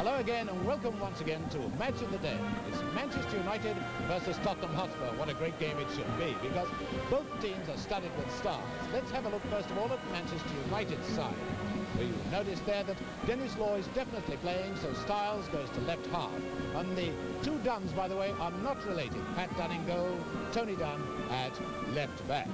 Hello again and welcome once again to Match of the Day. It's Manchester United versus Tottenham Hotspur. What a great game it should be because both teams are studded with stars. Let's have a look first of all at Manchester United's side. You notice there that Dennis Law is definitely playing, so Styles goes to left half. And the two Dunns, by the way, are not related. Pat Dunn in goal, Tony Dunn at left back.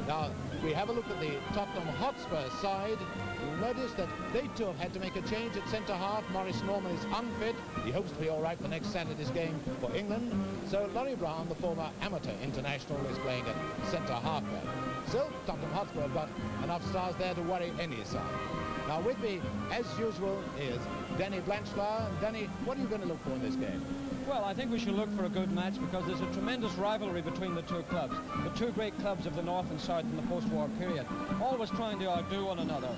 Now, we have a look at the Tottenham Hotspur side. You'll notice that they too have had to make a change at centre half. Maurice Norman is unfit. He hopes to be all right for next Saturday's game for England. So Laurie Brown, the former amateur international, is playing at centre half back. Still, Tottenham Hotspur have got enough stars there to worry any side. Now with me, as usual, is Danny Blanchflower. Danny, what are you going to look for in this game? Well, I think we should look for a good match because there's a tremendous rivalry between the two clubs. The two great clubs of the North and South in the post-war period, always trying to outdo one another.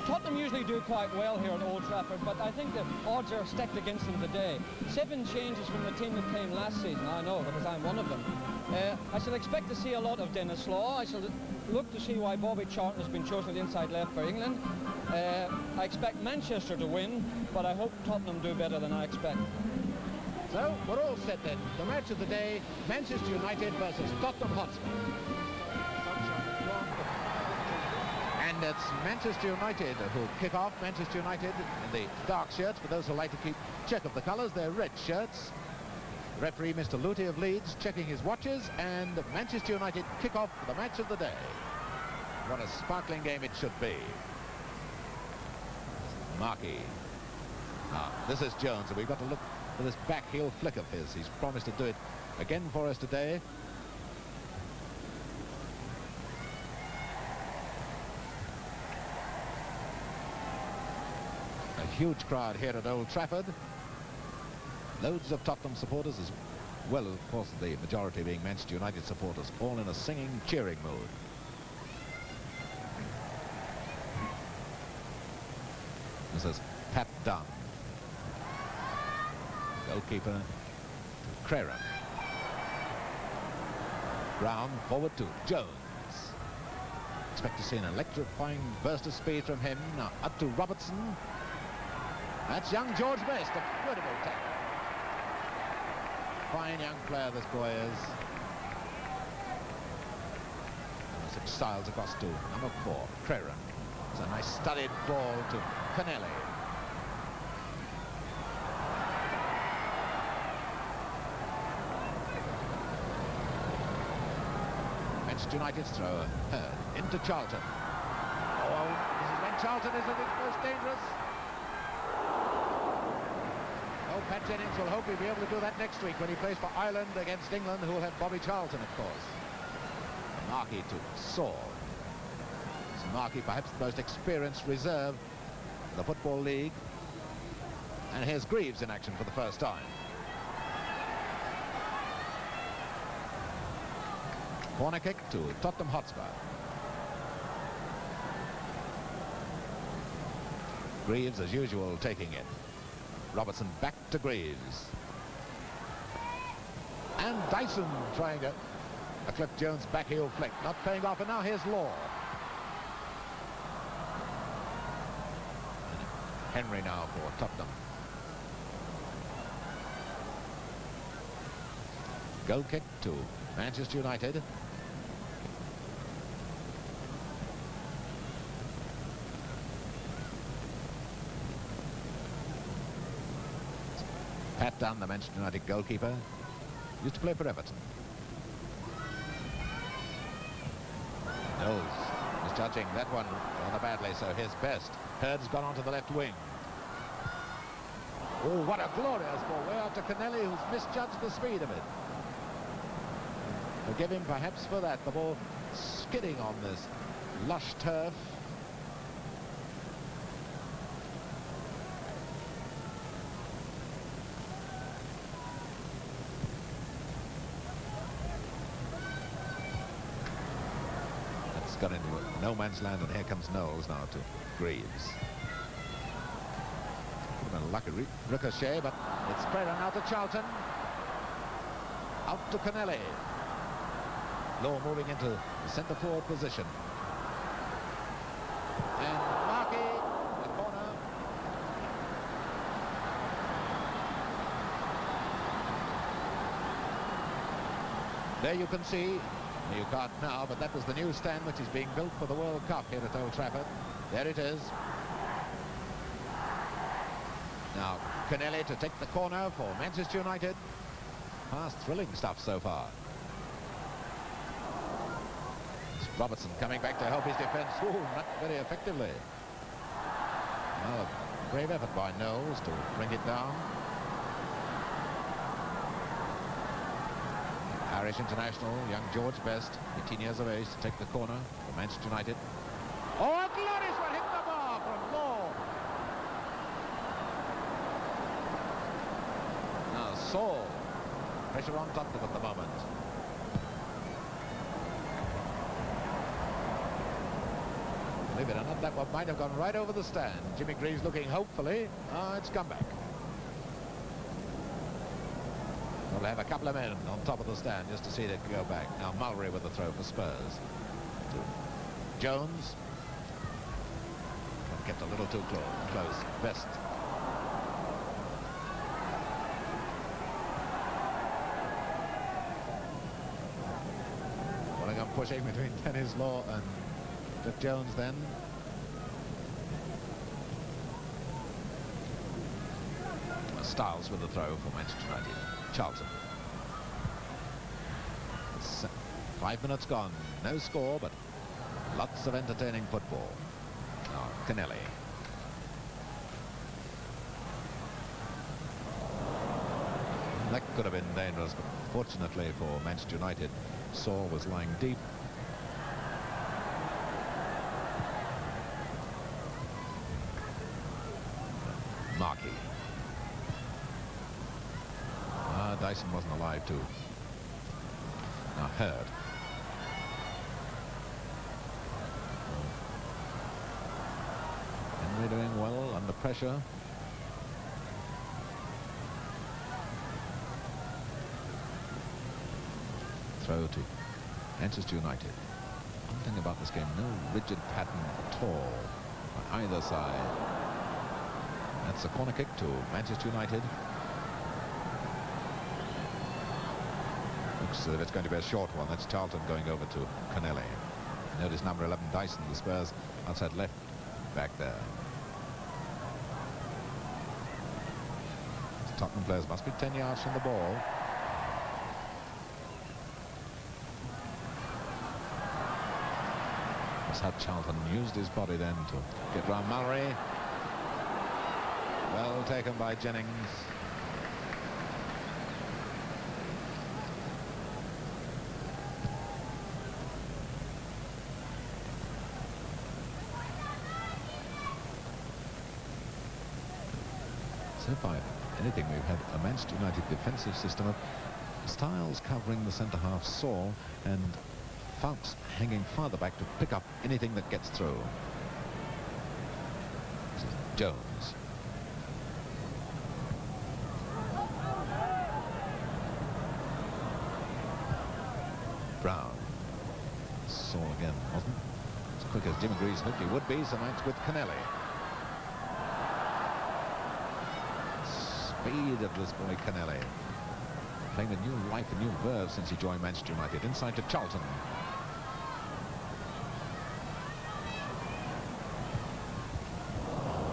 Tottenham usually do quite well here at Old Trafford, but I think the odds are stacked against them today. 7 changes from the team that came last season, I know, because I'm one of them. I shall expect to see a lot of Dennis Law. I shall look to see why Bobby Charlton has been chosen at inside left for England. I expect Manchester to win, but I hope Tottenham do better than I expect. So, we're all set then. The match of the day, Manchester United versus Tottenham Hotspur. And it's Manchester United who kick off. Manchester United in the dark shirts. For those who like to keep check of the colours, they're red shirts. Referee Mr. Luty of Leeds checking his watches, and Manchester United kick off for the match of the day. What a sparkling game it should be. Markey. This is Jones, and we've got to look for this back heel flick of his. He's promised to do it again for us today. A huge crowd here at Old Trafford. Loads of Tottenham supporters, as well, of course, the majority being Manchester United supporters, all in a singing, cheering mood. This is Pat Dunn. Goalkeeper Creran. Brown forward to Jones. Expect to see an electrifying burst of speed from him. Now up to Robertson. That's young George Best. A beautiful tackle. Fine young player this boy is. And Styles across to number 4, Creran. It's a nice studied ball to Canelli. Manchester United's throw Hurd into Charlton. Oh, this is when Charlton is at its most dangerous. Oh, Pat Jennings will hope he'll be able to do that next week when he plays for Ireland against England, who will have Bobby Charlton, of course. Markey to Saul. Markey, perhaps the most experienced reserve in the Football League. And here's Greaves in action for the first time. Corner kick to Tottenham Hotspur. Greaves, as usual, taking it. Robertson back to Greaves. And Dyson trying a Cliff Jones back heel flick. Not paying off, and now here's Law. Henry now for Tottenham. Goal kick to Manchester United. Pat Dunn, the Manchester United goalkeeper, used to play for Everton. Knowles misjudging that one rather badly, so here's Best. Hurd's gone onto the left wing. Oh, what a glorious ball. Way out to Canelli, who's misjudged the speed of it. Forgive him perhaps for that. The ball skidding on this lush turf. That's got into no man's land, and here comes Knowles now to Greaves. A lucky ricochet, but it's spread on out to Charlton. Out to Canelli. Law moving into the centre forward position. And Markey, the corner. There you can see, you can't now, but that was the new stand which is being built for the World Cup here at Old Trafford. There it is. Now, Kennelly to take the corner for Manchester United. Past thrilling stuff so far. It's Robertson coming back to help his defence. Ooh, not very effectively. Well, a brave effort by Knowles to bring it down. Irish international, young George Best, 18 years of age, to take the corner for Manchester United. Oh, a glorious one, hit the bar from Law. Now Saul, pressure on Tottenham at the moment. Believe it or not, that one might have gone right over the stand. Jimmy Greaves looking hopefully. It's come back. We'll have a couple of men on top of the stand just to see it go back. Now Mulry with the throw for Spurs. Jones. Kept a little too close. Best. Wallingham pushing between Dennis Law and Jeff Jones then. Styles with the throw for Manchester United. Charlton. 5 minutes gone. No score, but lots of entertaining football. Now, Kennelly. That could have been dangerous, but fortunately for Manchester United, Saul was lying deep. Markey. Dyson wasn't alive too. Now Hurd. Henry doing well under pressure. Throw to Manchester United. One thing about this game, no rigid pattern at all on either side. That's a corner kick to Manchester United. Looks as if it's going to be a short one. That's Charlton going over to Kennelly. Notice number 11 Dyson, the Spurs outside left back there. The Tottenham players must be 10 yards from the ball. That's how Charlton used his body then to get round Mulry. Well taken by Jennings. So far, if anything, we've had a Manchester United defensive system of Styles covering the centre-half Saul and Foulkes hanging farther back to pick up anything that gets through. This is Jones. Brown. Saul again wasn't as quick as Jimmy Greaves hoped he would be, so now it's with Kennelly. Speed of this boy Kennelly, playing a new life, a new verve since he joined Manchester United. Inside to Charlton.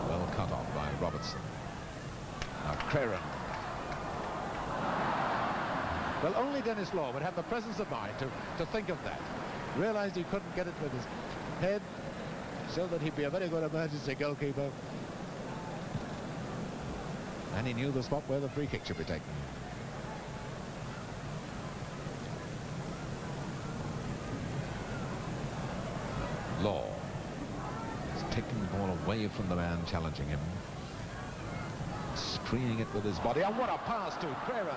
Well cut off by Robertson. Now Craren. Well, only Dennis Law would have the presence of mind to think of that. Realized he couldn't get it with his head, so that he'd be a very good emergency goalkeeper. And he knew the spot where the free kick should be taken. Law is taking the ball away from the man challenging him. Screening it with his body. And what a pass to Craren.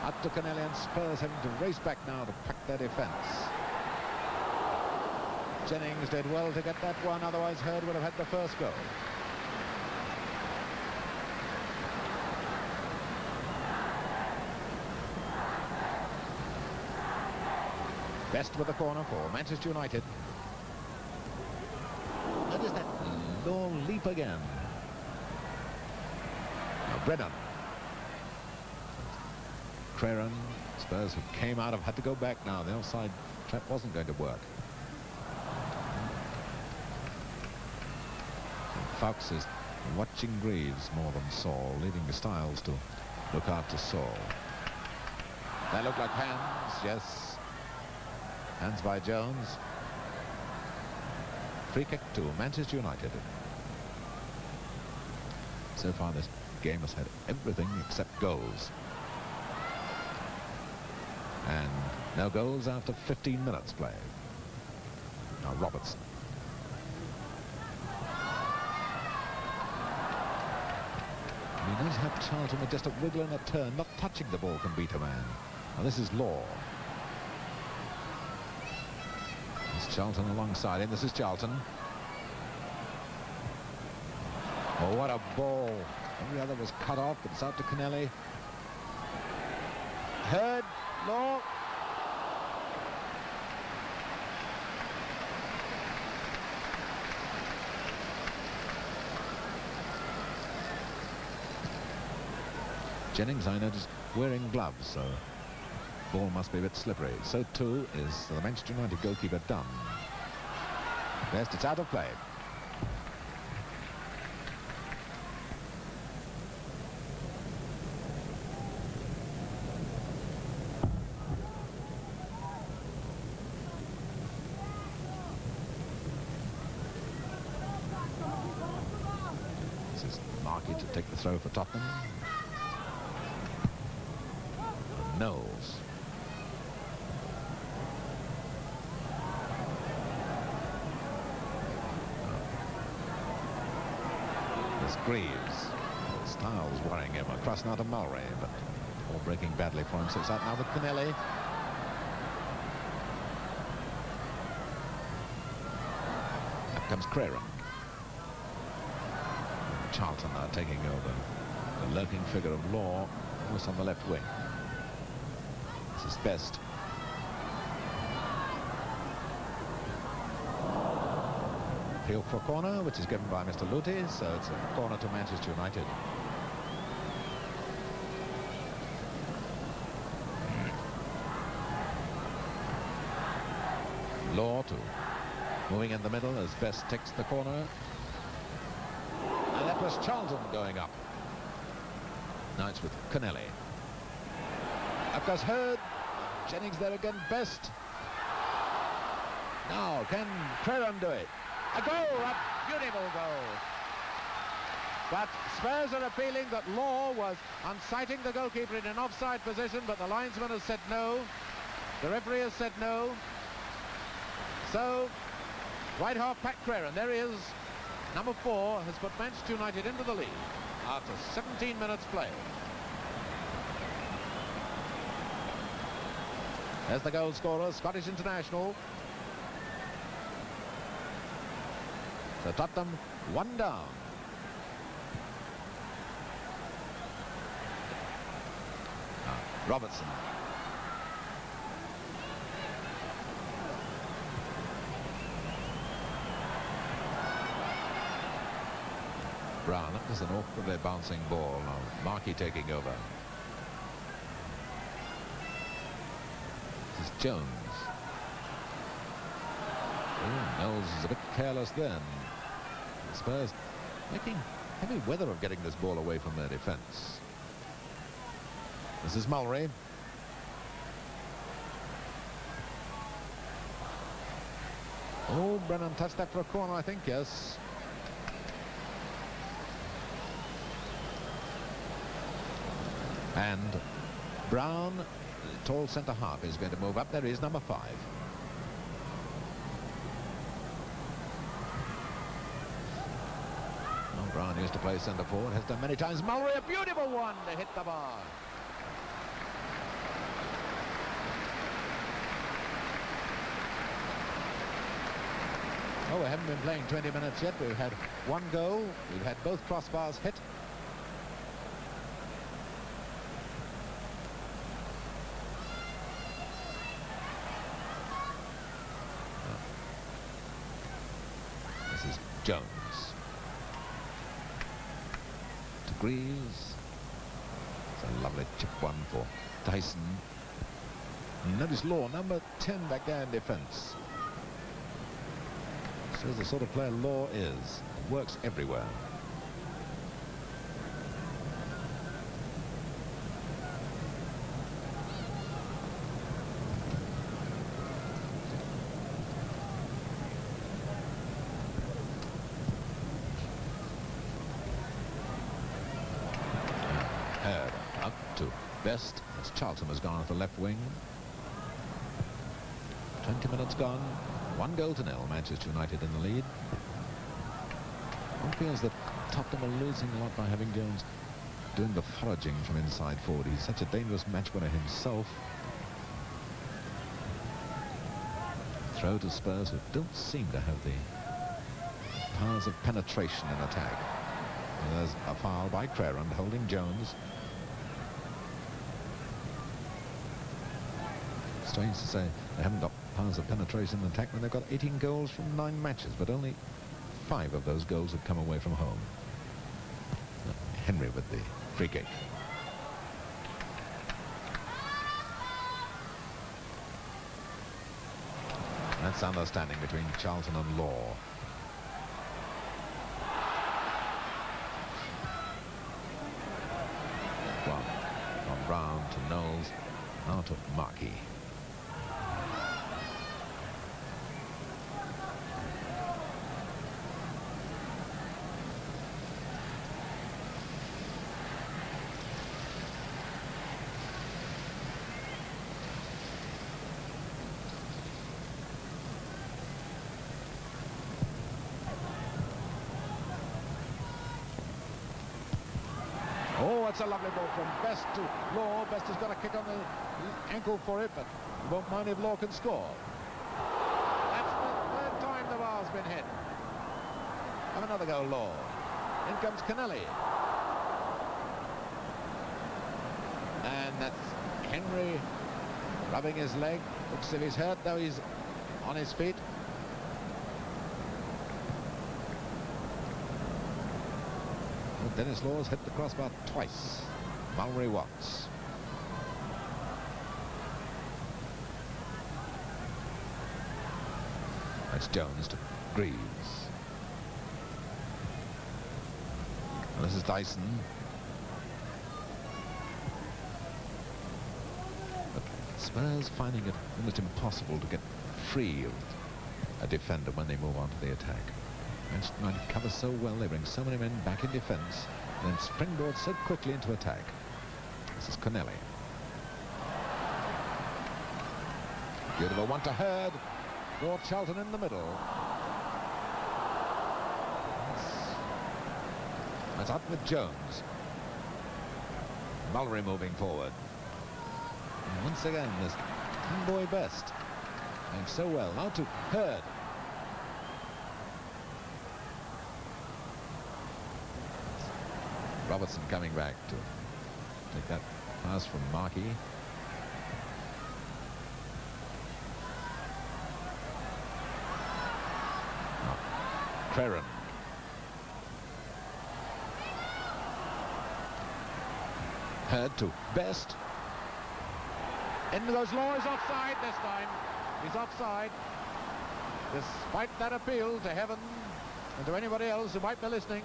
Up to Kennelly, and Spurs having to race back now to pack their defence. Jennings did well to get that one, otherwise Hurd would have had the first goal. Best with the corner for Manchester United. Notice that low leap again. Now Brennan. Creran. Spurs, who came out, have had to go back now. The offside trap wasn't going to work. Fox is watching Greaves more than Saul, leaving Styles to look after Saul. They look like hands, yes. Hands by Jones. Free kick to Manchester United. So far this game has had everything except goals. And no goals after 15 minutes play. Now Robertson. He does have Charlton with just a wiggle and a turn. Not touching the ball can beat a man. Now this is Law. It's Charlton alongside him. This is Charlton. Oh, what a ball. Every other was cut off, but it's out to Kennelly. Heard. Law. Jennings, I noticed, wearing gloves, so ball must be a bit slippery. So too is the Manchester United goalkeeper Dunn. Best, it's out of play. This is Markey to take the throw for Tottenham. Knowles. There's Greaves. Styles worrying him across now to Mulray, but all breaking badly for him, so it's out now with Kennelly. Up comes Creran. Charlton now taking over. The lurking figure of Law, almost on the left wing. This is Best. Appeal for a corner, which is given by Mr. Luti, so it's a corner to Manchester United. Law to moving in the middle as Best takes the corner. And that was Charlton going up. Now it's with Kennelly. Up goes Hurd. Jennings there again. Best. Now can Creran do it? A goal, a beautiful goal. But Spurs are appealing that Law was unsighting the goalkeeper in an offside position, but the linesman has said no. The referee has said no. So, right half Pat Creran, there he is. Number 4 has put Manchester United into the lead after 17 minutes play. There's the goal scorer, Scottish international. So Tottenham 1 down. Robertson. Brown, that was an awkwardly bouncing ball. Now Markey taking over. This is Jones. Oh, Knowles is a bit careless then. The Spurs making heavy weather of getting this ball away from their defence. This is Mulray. Oh, Brennan touched that for a corner, I think, yes. And Brown, the tall centre half, is going to move up. There is number 5. Well, Brown used to play centre forward, has done many times. Mulray, a beautiful one to hit the bar. Oh, we haven't been playing 20 minutes yet. We've had 1 goal. We've had both crossbars hit. This is Jones. To Greaves. It's a lovely chip one for Dyson. Notice Law, number 10 back there in defence. Shows the sort of player Law is. Works everywhere. Heard up to Best as Charlton has gone off the left wing. 20 minutes gone. 1-0. Manchester United in the lead. One feels that Tottenham are losing a lot by having Jones doing the foraging from inside forward. He's such a dangerous match winner himself. Throw to Spurs, who don't seem to have the powers of penetration in attack. And there's a foul by Crerand holding Jones. Strange to say they haven't got powers of penetration in attack when they've got 18 goals from 9 matches, but only 5 of those goals have come away from home. Henry with the free kick. That's understanding between Charlton and Law. One from Brown to Knowles, now to Markey. Oh, it's a lovely ball from Best to Law. Best has got a kick on the ankle for it, but won't mind if Law can score. That's the 3rd time the bar's been hit. Have another go, Law. In comes Kennelly. And that's Henry rubbing his leg. Looks as if he's hurt, though he's on his feet. Dennis Law's hit the crossbar twice. Mulry Watts. That's Jones to Greaves. And this is Dyson. But Spurs finding it almost impossible to get free of a defender when they move on to the attack. Manchester United cover so well, they bring so many men back in defence and then springboard so quickly into attack. This is Connelly. Beautiful one to Hurd. For Charlton in the middle. That's up with Jones. Mulry moving forward. And once again, this boy Best. And so well. Now to Hurd. Robertson coming back to take that pass from Markey. Crerand. Hurd to Best. In goes Law. He's offside this time. He's offside. Despite that appeal to heaven and to anybody else who might be listening.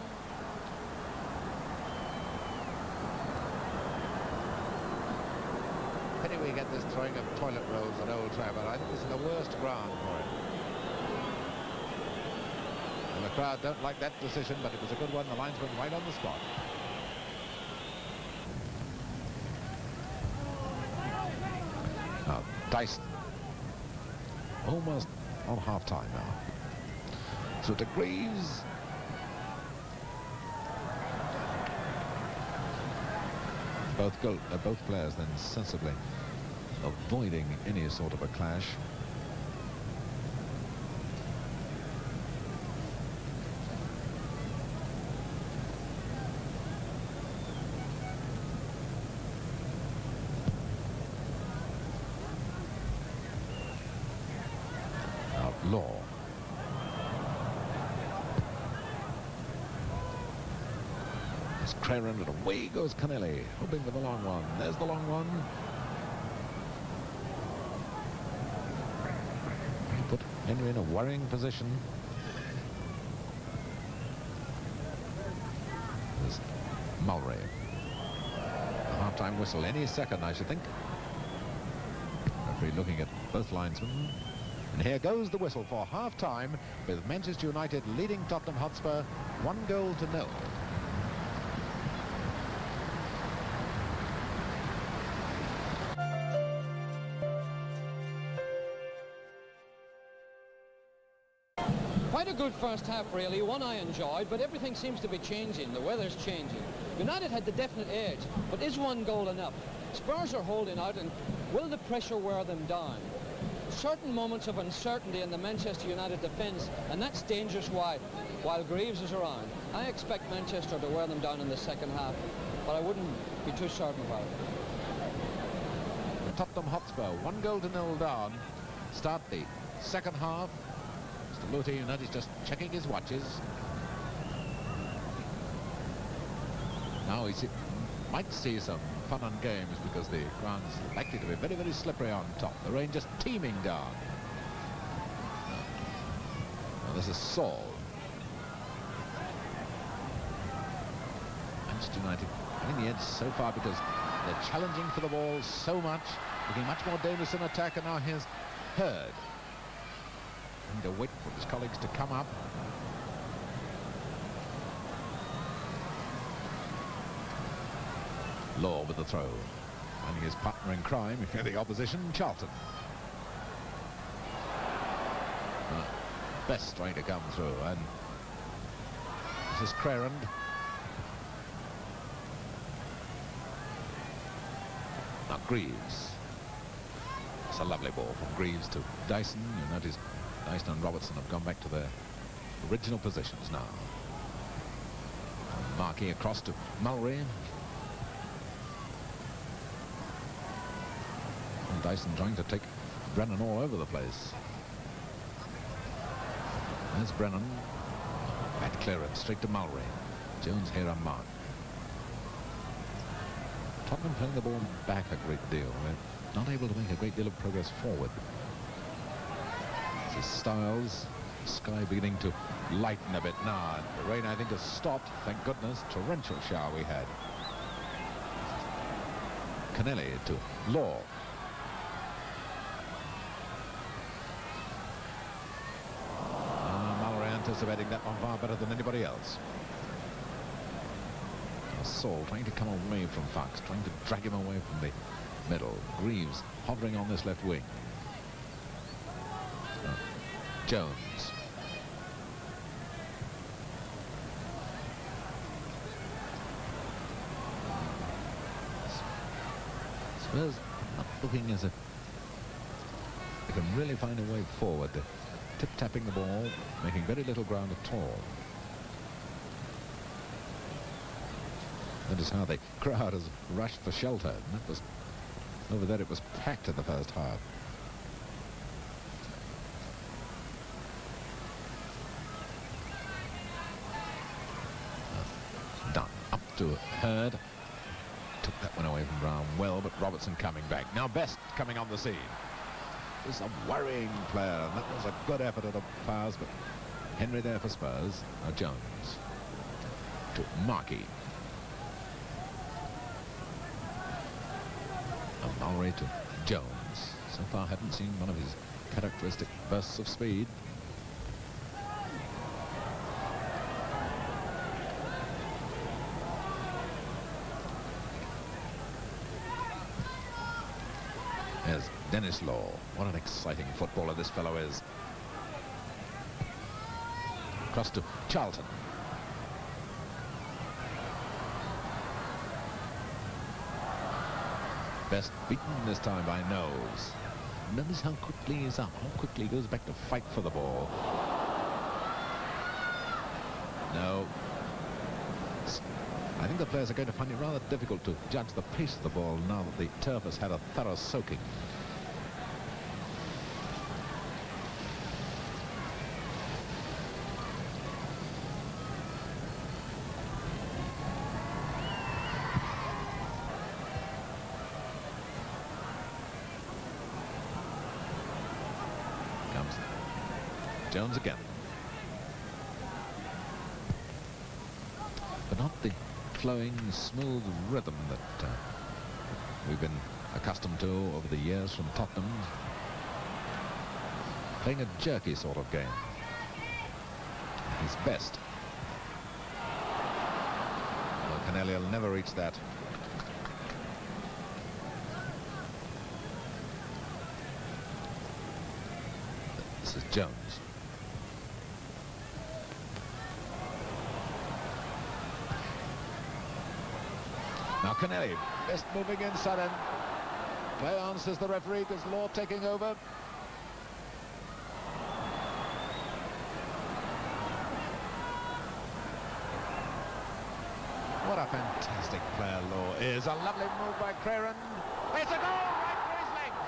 Pity we get this throwing of toilet rolls at Old Trafford. I think this is the worst ground for it. And the crowd don't like that decision, but it was a good one. The linesman right on the spot. Now, Dyson. Almost on half-time now. So to Greaves. Both players then sensibly avoiding any sort of a clash. Now Law. Crerand, and away goes Connelly, hoping for the long one. There's the long one. Henry in a worrying position. There's Mulray. A half-time whistle any second, I should think. Referee looking at both linesmen. And here goes the whistle for half-time, with Manchester United leading Tottenham Hotspur 1-0. Quite a good first half, really, one I enjoyed, but everything seems to be changing. The weather's changing. United had the definite edge, but is one goal enough? Spurs are holding out, and will the pressure wear them down? Certain moments of uncertainty in the Manchester United defence, and that's dangerous while Greaves is around. I expect Manchester to wear them down in the second half, but I wouldn't be too certain about it. Tottenham Hotspur 1-0 down. Start the second half. Mr. Luthi, you notice, just checking his watches. Now he might see some fun and games because the ground's likely to be very, very slippery on top. The rain just teeming down. Well, this is Saul. Manchester United having the edge so far because they're challenging for the ball so much, looking much more dangerous in attack, and now here's Hurd. To wait for his colleagues to come up. Law with the throw, finding his partner in crime, if you're the opposition, Charlton. Best trying to come through, and this is Crerand. Now Greaves. It's a lovely ball from Greaves to Dyson. You notice Dyson and Robertson have gone back to their original positions now. Marquis across to Mulray. And Dyson trying to take Brennan all over the place. There's Brennan. Bad clearance straight to Mulray. Jones here unmarked. Tottenham playing the ball back a great deal. They're not able to make a great deal of progress forward. This is Styles. Sky beginning to lighten a bit now. The rain, I think, has stopped. Thank goodness. Torrential shower we had. Kennelly to Law. Mulray anticipating that one far better than anybody else. Saul trying to come away from Fox, trying to drag him away from the middle. Greaves hovering on this left wing. Jones. Spurs not looking as if they can really find a way forward. They're tip-tapping the ball, making very little ground at all. Notice how the crowd has rushed for shelter. And that was, over there it was packed in the first half. Done. Up to Hurd. Took that one away from Brown well, but Robertson coming back. Now Best coming on the scene. This is a worrying player, and that was a good effort at a pass, but Henry there for Spurs. Now Jones. To Marquis. Mulray to Jones. So far haven't seen one of his characteristic bursts of speed. There's Dennis Law. What an exciting footballer this fellow is. Across to Charlton. Best beaten this time by Knowles. Notice how quickly he's up, how quickly he goes back to fight for the ball. No. I think the players are going to find it rather difficult to judge the pace of the ball now that the turf has had a thorough soaking. Jones again. But not the flowing, smooth rhythm that we've been accustomed to over the years from Tottenham. Playing a jerky sort of game. His best. Well, Canelli will never reach that. This is Jones. Now Canelli, best moving in sudden. Play on, says the referee, because Law taking over. What a fantastic player Law is. A lovely move by Craren. It's a goal right for his legs.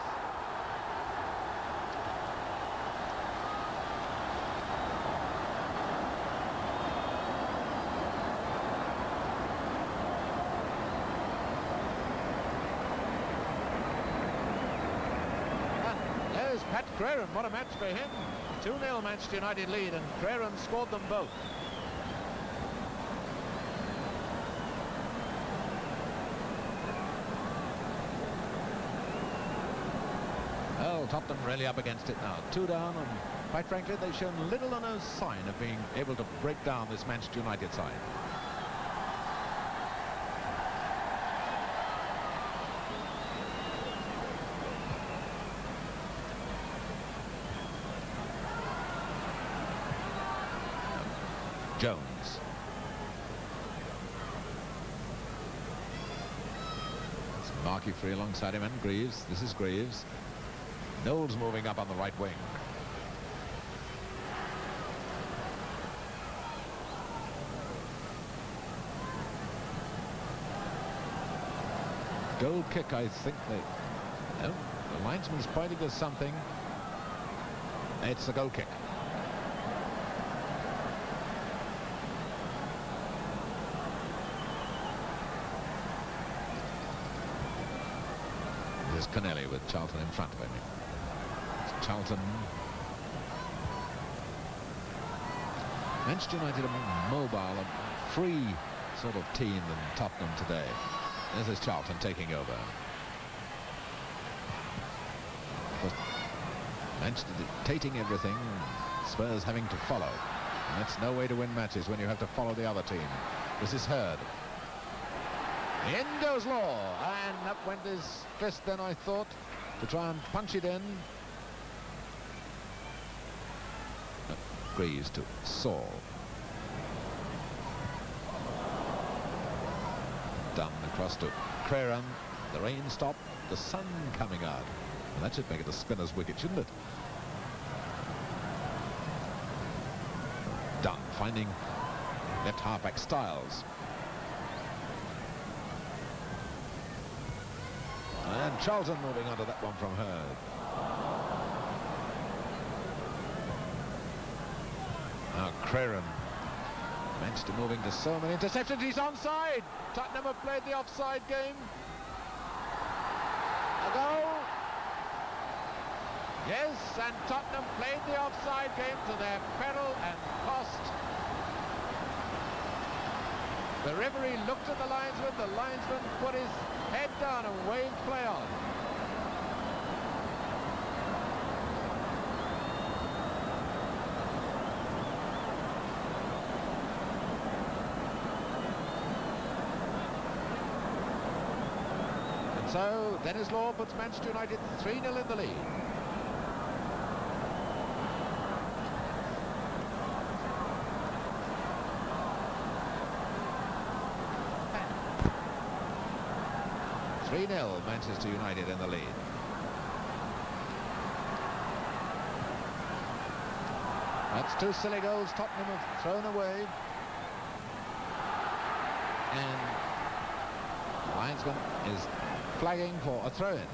And there's Pat Craren. What a match for him. 2-0 Manchester United lead, and Craren scored them both. Well, Tottenham really up against it now. 2 down, and quite frankly, they've shown little or no sign of being able to break down this Manchester United side. Jones. It's Markey free alongside him, and Greaves. This is Greaves. Knowles moving up on the right wing. Goal kick, I think they... No, the linesman's pointing to something. It's a goal kick. There's Canelli with Charlton in front of him. Charlton. Manchester United are more mobile, a free sort of team than Tottenham today. This is Charlton taking over. But Manchester dictating everything, Spurs having to follow. And that's no way to win matches when you have to follow the other team. This is Hurd. In goes Law, and up went his fist then, I thought, to try and punch it in. Greaves to Saul. Dunn across to Craren. The rain stopped, the sun coming out. And that should make it a spinner's wicket, shouldn't it? Dunn finding left half-back Styles. And Charlton moving onto that one from Hurd. Now Craren. Manchester moving to so many interceptions. He's onside. Tottenham have played the offside game. A goal. Yes, and Tottenham played the offside game to their peril and cost. The referee looked at the linesman. The linesman put his head down and waved play on. And so Dennis Law puts Manchester United 3-0 in the lead. Manchester United in the lead. That's 2 silly goals Tottenham have thrown away. And the linesman is flagging for a throw-in.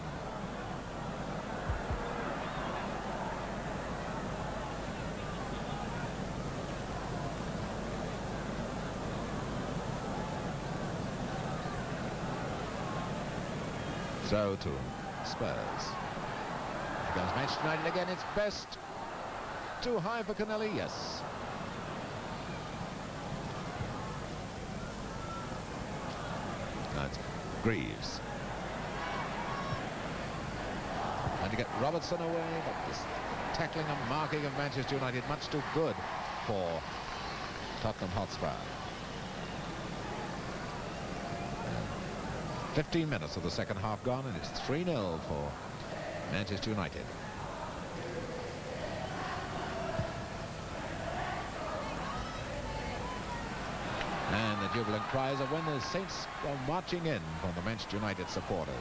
Throw to Spurs. Here goes Manchester United again. It's best too high for Kennelly? Yes. That's Greaves. And to get Robertson away, but this tackling and marking of Manchester United much too good for Tottenham Hotspur. 15 minutes of the second half gone, and it's 3-0 for Manchester United. And the jubilant cries of when the Saints go marching in from the Manchester United supporters.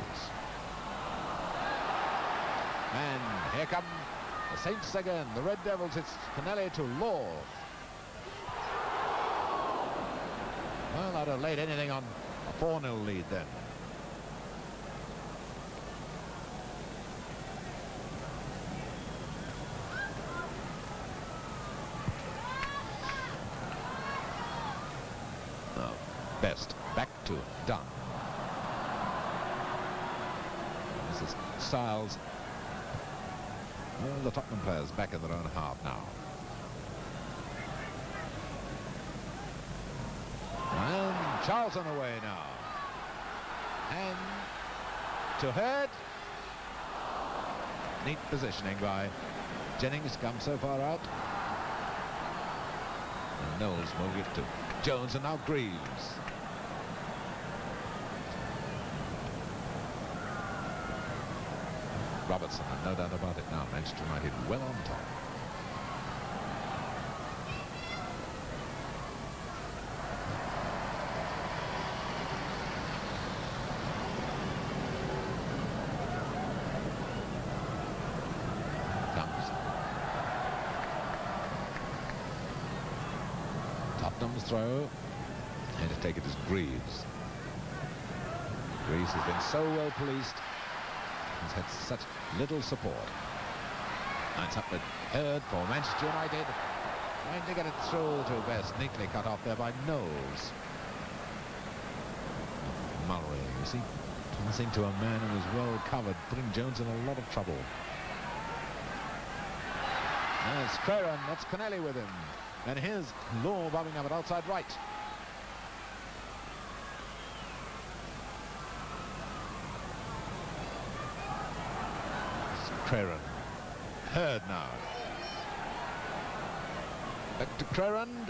And here come the Saints again. The Red Devils, it's Kennelly to Law. Well, I'd have laid anything on a 4-0 lead then. Best back to Dunn. This is Styles. Well, the Tottenham players back in their own half now. And Charlton away now. And to Hurd. Neat positioning by Jennings, come so far out. And Knowles moving it to Jones, and now Greaves. Robertson, and no doubt about it now, Manchester United well on top. Comes Tottenham's throw, and to take it is Greaves. Greaves has been so well policed. He's had such little support. And it's up with Hurd for Manchester United. Trying to get it through to Best. Neatly cut off there by Knowles. Mullery, you see, passing to a man who was well covered, putting Jones in a lot of trouble. There's Creran, that's Kennelly with him. And here's Law bobbing up at outside right. Creran. Hurd now. Back to Creran.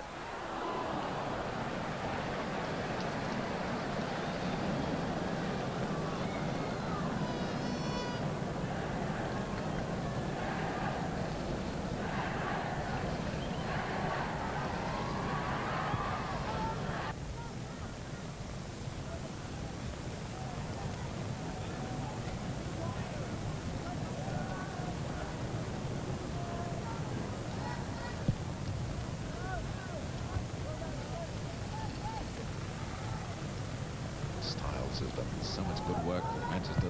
Has done so much good work for Manchester.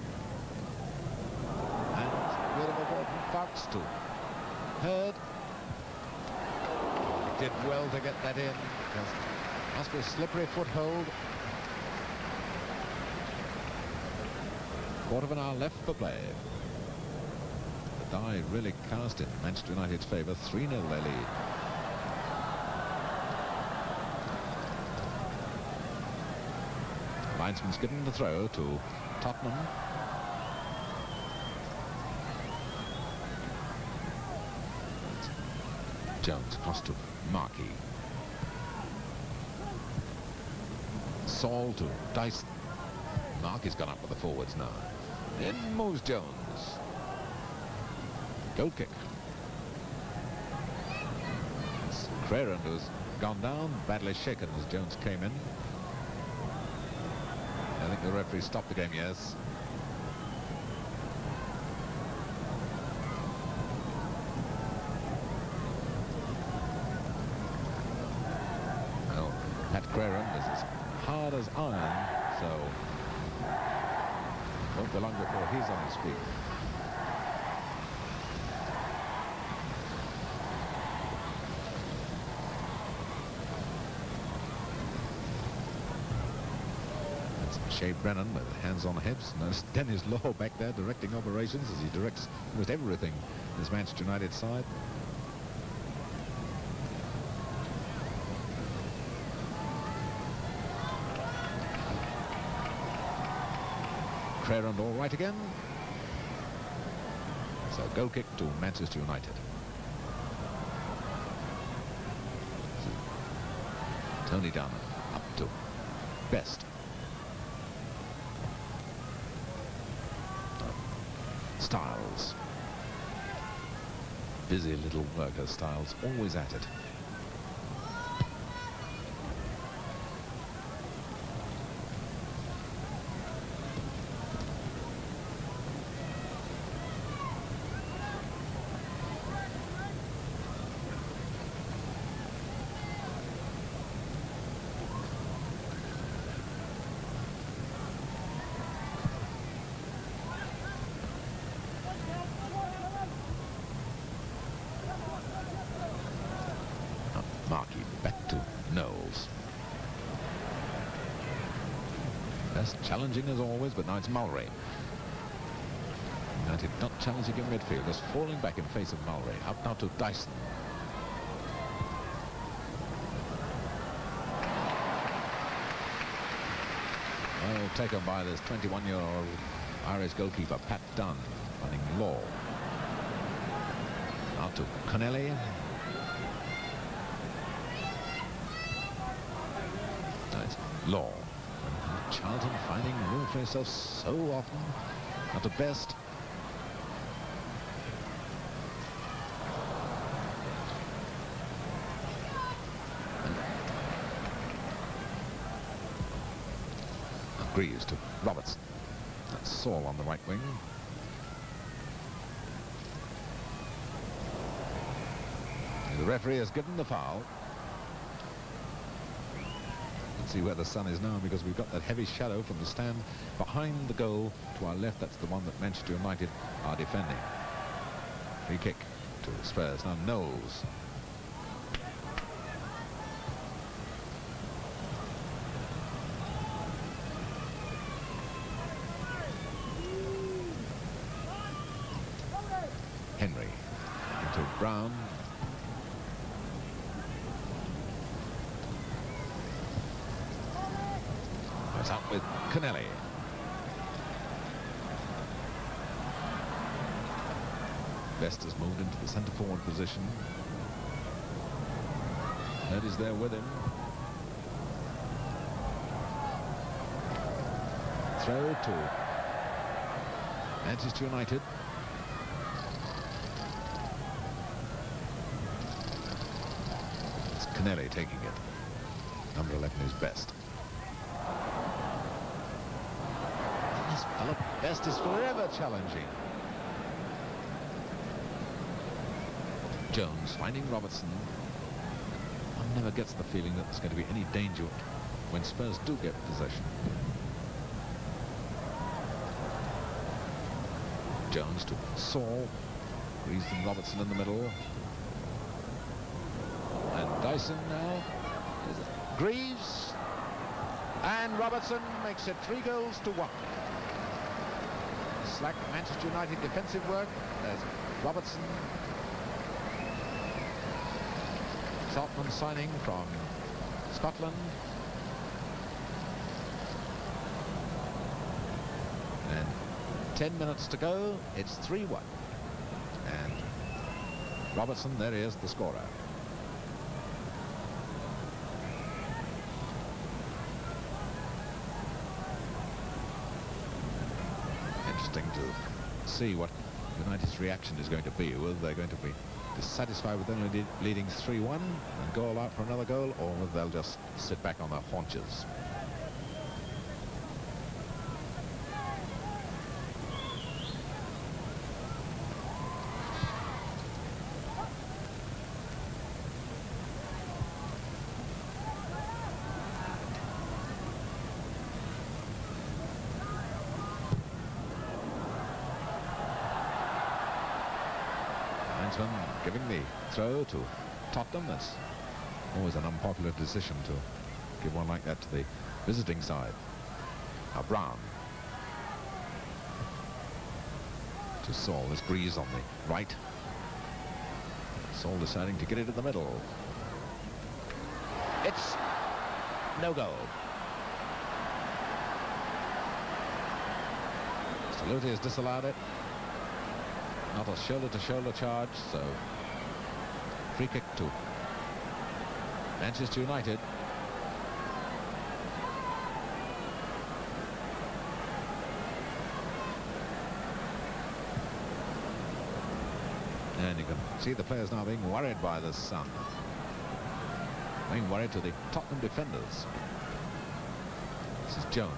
And beautiful ball from Fox to Hurd. Did well to get that in, because it must be a slippery foothold. Quarter of an hour left for play. The die really cast in Manchester United's favour. 3-0 their lead. Linesman's given the throw to Tottenham. Jones across to Markey. Saul to Dyson. Markey's gone up with the forwards now. In moves Jones. Goal kick. It's Creran who's gone down, badly shaken as Jones came in. I think the referee stopped the game, yes. Well, Pat Creran is as hard as iron, so won't be long before he's on his feet. Shea Brennan with hands on hips. Notice Dennis Law back there directing operations, as he directs almost everything in this Manchester United side. Crerand all right again. So goal kick to Manchester United. Tony Dunn up to Best. Styles. Busy little worker, Styles, always at it. Markey back to Knowles. Best challenging as always, but now it's Mulray. United not challenging in midfield, just falling back in face of Mulray. Up now to Dyson. Well taken by this 21-year-old Irish goalkeeper, Pat Dunn, running Law. Now to Connelly. Law. Charlton finding room for himself so often. Not the best. Greaves to Robertson. That's Saul on the right wing. The referee has given the foul. See where the sun is now, because we've got that heavy shadow from the stand behind the goal to our left. That's the one that Manchester United are defending. Free kick to Spurs. Now Knowles. Henry into Brown. Up with Connelly. Best has moved into the centre forward position. That is there with him. Throw to Manchester United. It's Connelly taking it. Number 11 is Best. Best is forever challenging. Jones finding Robertson. One never gets the feeling that there's going to be any danger when Spurs do get possession. Jones to Saul. Greaves and Robertson in the middle. And Dyson now. Greaves. And Robertson makes it 3-1. Slack Manchester United defensive work. There's Robertson. Saltman signing from Scotland. And 10 minutes to go. It's 3-1. And Robertson, there he is, the scorer. To see what United's reaction is going to be. Whether they're going to be dissatisfied with only leading 3-1 and go all out for another goal, or whether they'll just sit back on their haunches. Giving the throw to Tottenham. That's always an unpopular decision to give one like that to the visiting side. Now Brown to Saul. There's Greaves on the right. Saul deciding to get it in the middle. It's no goal. Salute has disallowed it. Not a shoulder-to-shoulder charge, so free kick to Manchester United. And you can see the players now being worried by this sun. Being worried to the Tottenham defenders. This is Jones.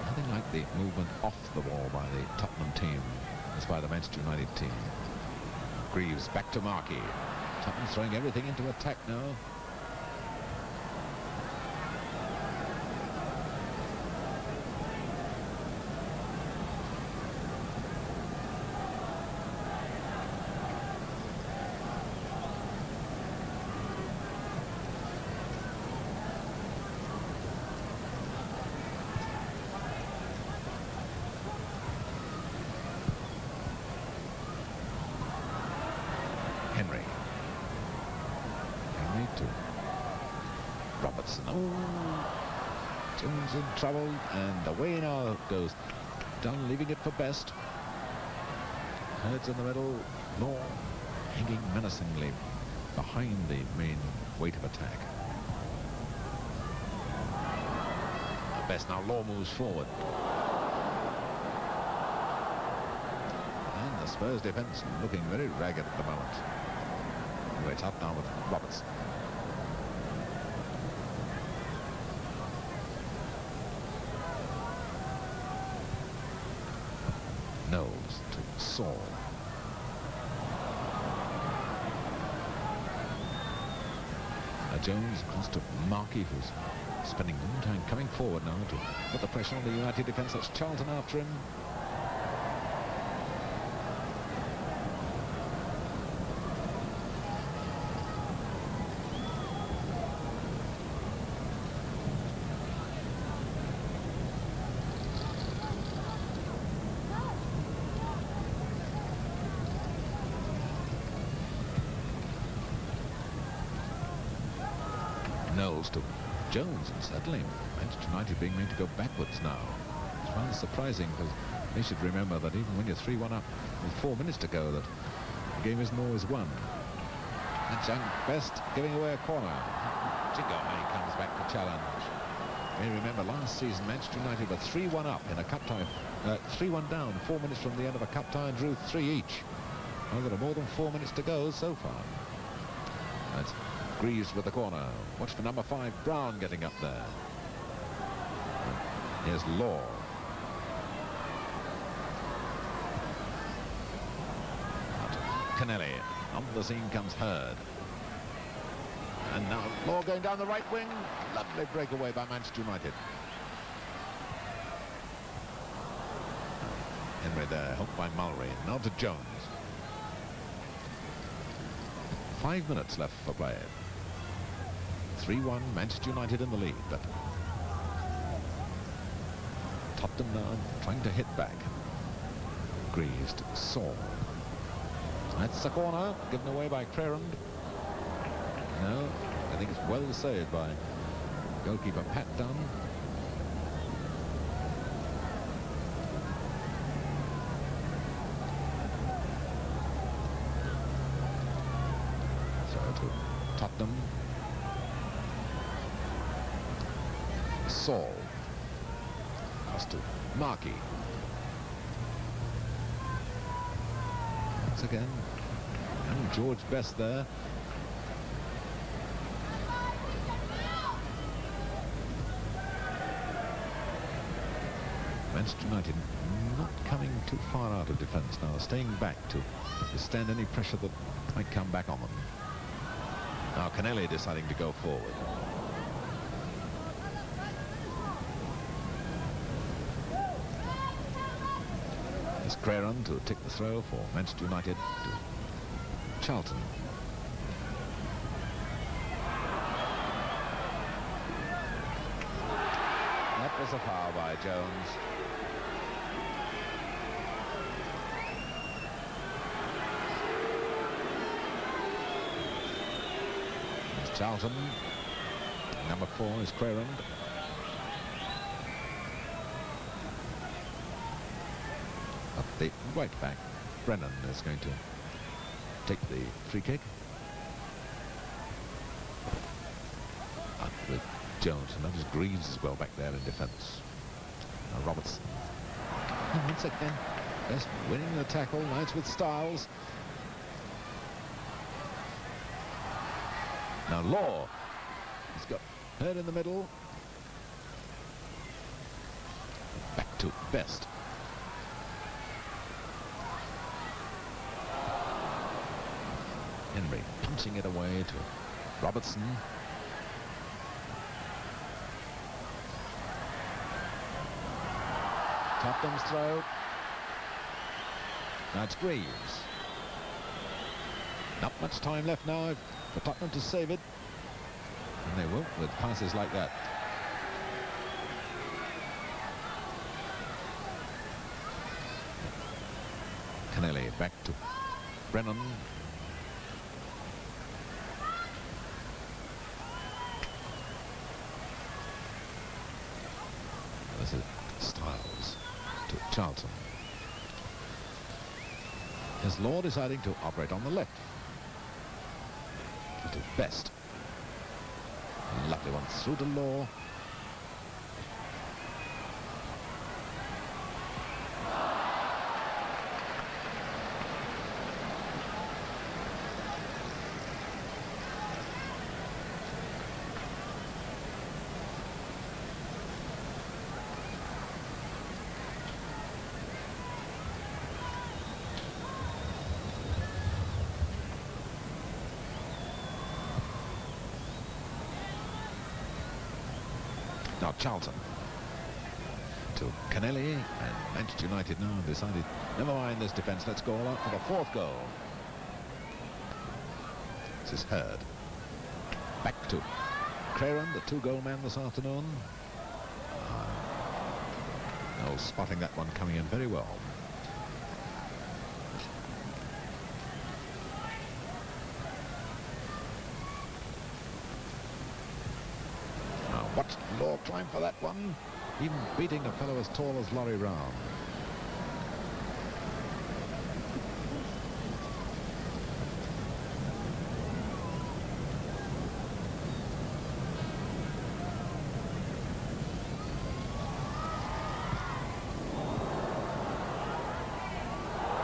Nothing like the movement off the ball by the Tottenham team as by the Manchester United team. Greaves back to Markey. Tottenham throwing everything into attack now. Henry to Robertson. Oh, Jones in trouble, and away now goes Dunn, leaving it for Best. Heads in the middle, Law hanging menacingly behind the main weight of attack. Best now, Law moves forward. And the Spurs defence looking very ragged at the moment. Anyway, it's up now with Robertson. Knowles to Saul. Jones across to Markey, who's spending more time coming forward now to put the pressure on the United defence. That's Charlton after him. Knowles to Jones, and certainly Manchester United being made to go backwards now. It's rather surprising, because they should remember that even when you're 3-1 up with 4 minutes to go, that the game isn't always won. And young Best giving away a corner. Chigone comes back to challenge. You may remember last season Manchester United were 3-1 up in a cup tie, 3-1 down, 4 minutes from the end of a cup tie, and drew 3 each. Well, there are more than 4 minutes to go so far. That's Greaves with the corner. Watch for number 5, Brown, getting up there. Here's Law. Kennelly. On the scene comes Hurd. And now Law going down the right wing. Lovely breakaway by Manchester United. Henry there, helped by Mulry. Now to Jones. 5 minutes left for play. 3-1, Manchester United in the lead, but Tottenham now trying to hit back. Greaves to Saul. That's the corner, given away by Crerand. No, I think it's well saved by goalkeeper Pat Dunn. So to Tottenham. Saul. Pass to Markey. Once again, and George Best there. Manchester United not coming too far out of defence now, staying back to withstand any pressure that might come back on them. Now Kennelly deciding to go forward. It's Crerand to take the throw for Manchester United to Charlton. That was a foul by Jones. It's Charlton Number 4 is Crerand. Up the right back, Brennan is going to take the free kick. Up with Jones, and notice Greaves as well back there in defence. Now Robertson. And once again, just winning the tackle, nice with Styles. Now Law, he's got Hurd in the middle. Back to Best. Henry punching it away to Robertson. Tottenham's throw. Now it's Greaves. Not much time left now for Tottenham to save it. And they will with passes like that. Kennelly back to Brennan. This is Styles to Charlton. Is Law deciding to operate on the left? To Best. Lovely one through to Law. Now Charlton to Kennelly, and Manchester United now decided, never mind this defence, let's go all out for the 4th goal. This is Hurd. Back to Crerand, the 2-goal man this afternoon. Oh, spotting that one coming in very well. Watch Law climb for that one, even beating a fellow as tall as Laurie Round.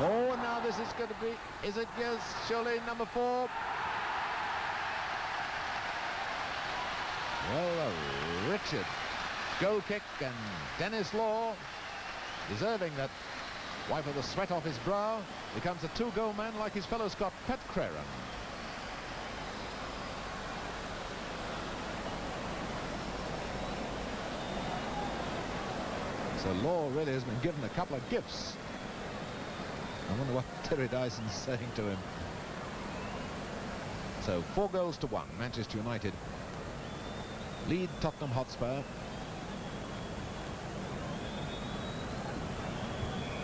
Oh, and now this is going to be, is it? Yes, surely number 4. Well, Richard goal kick, and Dennis Law, deserving that wipe of the sweat off his brow, becomes a 2-goal man like his fellow Scot Pat Crerand. So Law really has been given a couple of gifts. I wonder what Terry Dyson's saying to him. So 4-1, Manchester United lead Tottenham Hotspur.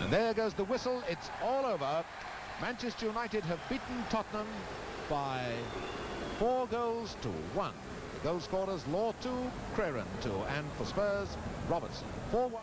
And there goes the whistle. It's all over. Manchester United have beaten Tottenham by 4-1. The goal scorers, Law 2, Crerand 2, and for Spurs, Robertson 4-1.